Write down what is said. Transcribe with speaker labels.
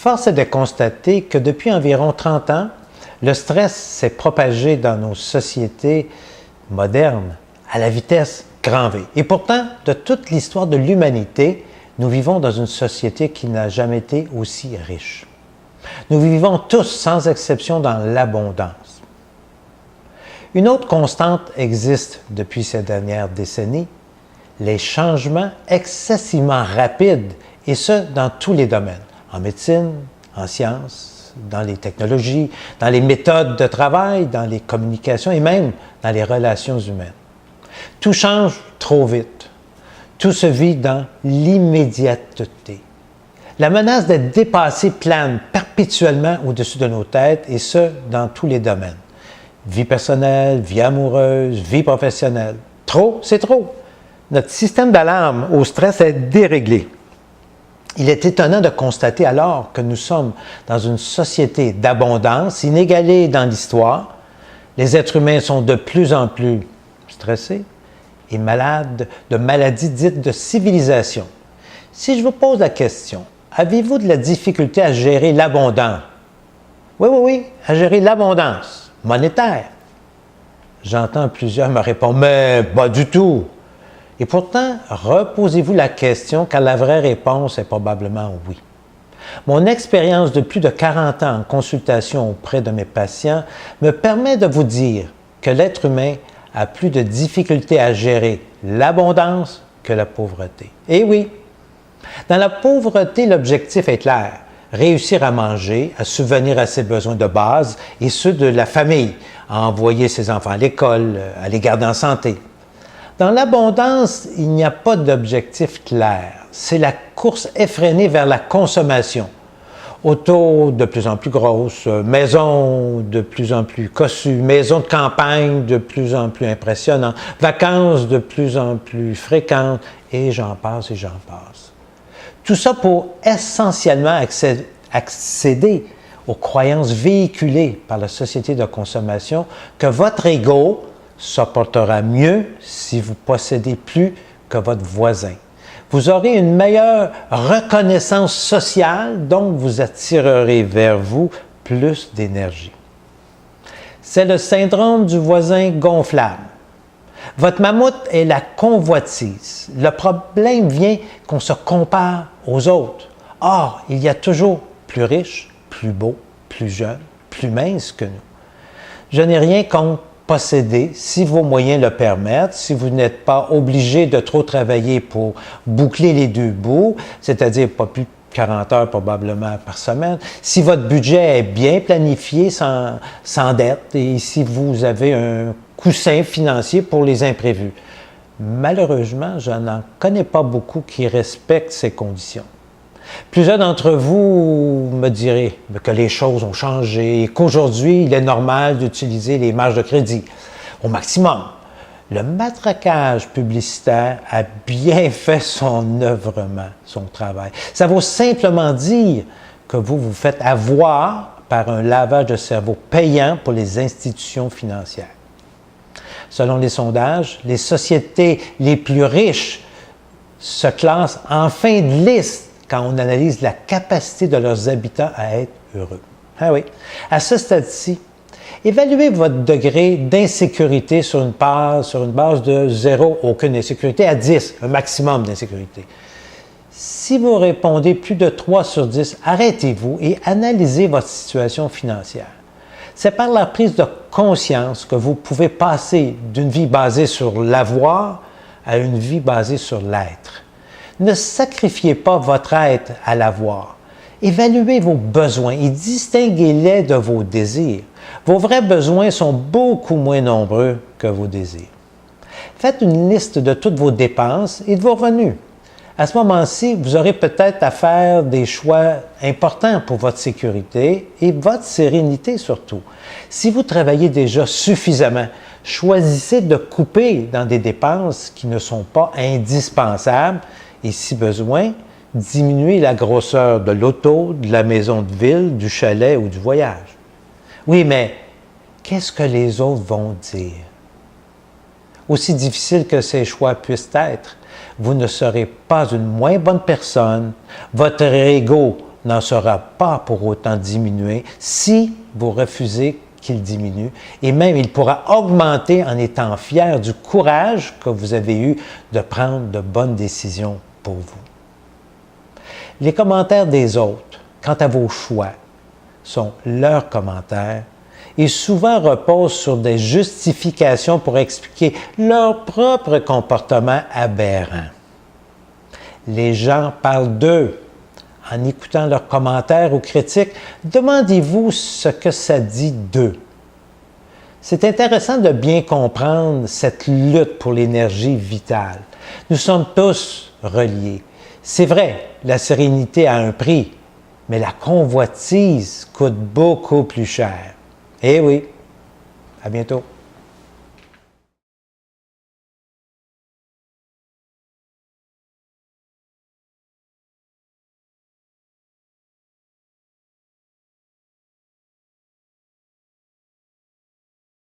Speaker 1: Force est de constater que depuis environ 30 ans, le stress s'est propagé dans nos sociétés modernes à la vitesse grand V. Et pourtant, de toute l'histoire de l'humanité, nous vivons dans une société qui n'a jamais été aussi riche. Nous vivons tous, sans exception, dans l'abondance. Une autre constante existe depuis ces dernières décennies, les changements excessivement rapides, et ce, dans tous les domaines, en médecine, en sciences, dans les technologies, dans les méthodes de travail, dans les communications et même dans les relations humaines. Tout change trop vite. Tout se vit dans l'immédiateté. La menace d'être dépassé plane perpétuellement au-dessus de nos têtes, et ce, dans tous les domaines. Vie personnelle, vie amoureuse, vie professionnelle. Trop, c'est trop. Notre système d'alarme au stress est déréglé. Il est étonnant de constater alors que nous sommes dans une société d'abondance inégalée dans l'histoire. Les êtres humains sont de plus en plus stressés et malades de maladies dites de civilisation. Si je vous pose la question, avez-vous de la difficulté à gérer l'abondance? Oui, à gérer l'abondance monétaire. J'entends plusieurs me répondre, mais pas du tout. Et pourtant, reposez-vous la question, car la vraie réponse est probablement oui. Mon expérience de plus de 40 ans en consultation auprès de mes patients me permet de vous dire que l'être humain a plus de difficultés à gérer l'abondance que la pauvreté. Et oui, dans la pauvreté, l'objectif est clair, réussir à manger, à subvenir à ses besoins de base et ceux de la famille, à envoyer ses enfants à l'école, à les garder en santé. Dans l'abondance, il n'y a pas d'objectif clair. C'est la course effrénée vers la consommation. Autos de plus en plus grosses, maisons de plus en plus cossues, maisons de campagne de plus en plus impressionnantes, vacances de plus en plus fréquentes, et j'en passe et j'en passe. Tout ça pour essentiellement accéder aux croyances véhiculées par la société de consommation que votre ego supportera mieux si vous possédez plus que votre voisin. Vous aurez une meilleure reconnaissance sociale, donc vous attirerez vers vous plus d'énergie. C'est le syndrome du voisin gonflable. Votre mammouth est la convoitise. Le problème vient qu'on se compare aux autres. Or, il y a toujours plus riche, plus beau, plus jeune, plus mince que nous. Je n'ai rien contre posséder, si vos moyens le permettent, si vous n'êtes pas obligé de trop travailler pour boucler les deux bouts, c'est-à-dire pas plus de 40 heures probablement par semaine, si votre budget est bien planifié sans dette et si vous avez un coussin financier pour les imprévus. Malheureusement, je n'en connais pas beaucoup qui respectent ces conditions. Plusieurs d'entre vous me diraient que les choses ont changé et qu'aujourd'hui, il est normal d'utiliser les marges de crédit au maximum. Le matraquage publicitaire a bien fait son œuvrement, son travail. Ça vaut simplement dire que vous vous faites avoir par un lavage de cerveau payant pour les institutions financières. Selon les sondages, les sociétés les plus riches se classent en fin de liste quand on analyse la capacité de leurs habitants à être heureux. Ah oui. À ce stade-ci, évaluez votre degré d'insécurité sur une base de 0, aucune insécurité, à 10, un maximum d'insécurité. Si vous répondez plus de 3 sur 10, arrêtez-vous et analysez votre situation financière. C'est par la prise de conscience que vous pouvez passer d'une vie basée sur l'avoir à une vie basée sur l'être. Ne sacrifiez pas votre être à l'avoir. Évaluez vos besoins et distinguez-les de vos désirs. Vos vrais besoins sont beaucoup moins nombreux que vos désirs. Faites une liste de toutes vos dépenses et de vos revenus. À ce moment-ci, vous aurez peut-être à faire des choix importants pour votre sécurité et votre sérénité surtout. Si vous travaillez déjà suffisamment, choisissez de couper dans des dépenses qui ne sont pas indispensables et si besoin, diminuez la grosseur de l'auto, de la maison de ville, du chalet ou du voyage. Oui, mais qu'est-ce que les autres vont dire? Aussi difficile que ces choix puissent être, vous ne serez pas une moins bonne personne, votre ego n'en sera pas pour autant diminué si vous refusez qu'il diminue, et même il pourra augmenter en étant fier du courage que vous avez eu de prendre de bonnes décisions pour vous. Les commentaires des autres, quant à vos choix, sont leurs commentaires et souvent reposent sur des justifications pour expliquer leur propre comportement aberrant. Les gens parlent d'eux. En écoutant leurs commentaires ou critiques, demandez-vous ce que ça dit d'eux. C'est intéressant de bien comprendre cette lutte pour l'énergie vitale. Nous sommes tous reliés. C'est vrai, la sérénité a un prix, mais la convoitise coûte beaucoup plus cher. Eh oui, à bientôt.